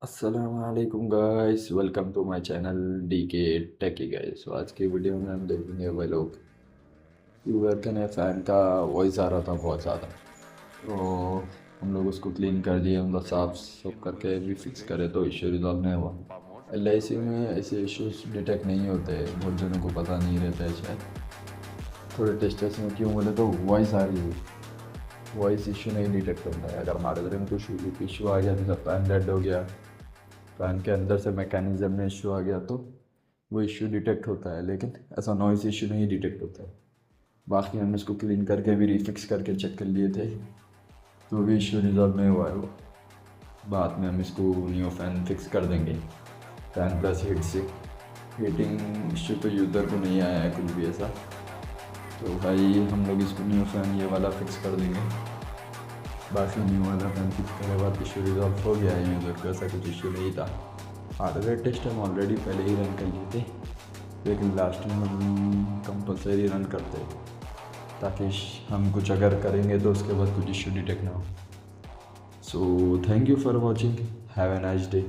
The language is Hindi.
अस्सलामुअलैकुम guys, welcome to my channel D K techy guys. तो आज की वीडियो में हम देखेंगे वह लोग यूवर का नया फ़ैन का वॉइस आ रहा था बहुत ज़्यादा। तो हम लोग उसको क्लीन कर दिए, मतलब साफ सब करके भी फिक्स करे तो इशू रिजॉल्व नहीं हुआ। LIC में ऐसे इश्यूज डिटेक्ट नहीं होते, बहुत जनों को पता नहीं रहता है शायद। थोड़े टेस्टर्स में क्यों बोले तो वॉइस आ रही है, वॉइस इशू नहीं डिटेक्ट होता है। अगर हमारे तरह में कुछ इशू आ गया, जैसे फ़ैन डेड हो गया, फैन के अंदर से मैकेनिज्म में इशू आ गया, तो वो इशू डिटेक्ट होता है, लेकिन ऐसा नॉइज़ इशू नहीं डिटेक्ट होता है। बाकी हमने इसको क्लीन करके भी रिफिक्स करके चेक कर लिए थे, तो भी इशू रिजॉल्व नहीं हुआ है वो। बाद में हम इसको न्यू फ़ैन फिक्स कर देंगे। फ़ैन प्लस हीट से हीटिंग इशू तो यूज़र को नहीं आया है कुछ भी ऐसा। तो भाई हम लोग इसको न्यू फ़ैन ये वाला फिक्स कर देंगे। बाकी न्यू वाला फ़ैन फिक्स करने के बाद इशू रिजॉल्व हो गया है, यूज़र को ऐसा कुछ इशू नहीं था। हार्डवेयर टेस्ट हम ऑलरेडी पहले ही रन कर लिए थे, लेकिन लास्ट में हम कंपलसरी रन करते हैं, ताकि हम कुछ अगर करेंगे तो उसके बाद कुछ इशू डिटेक्ट ना हो। So thank you for watching, have a nice day.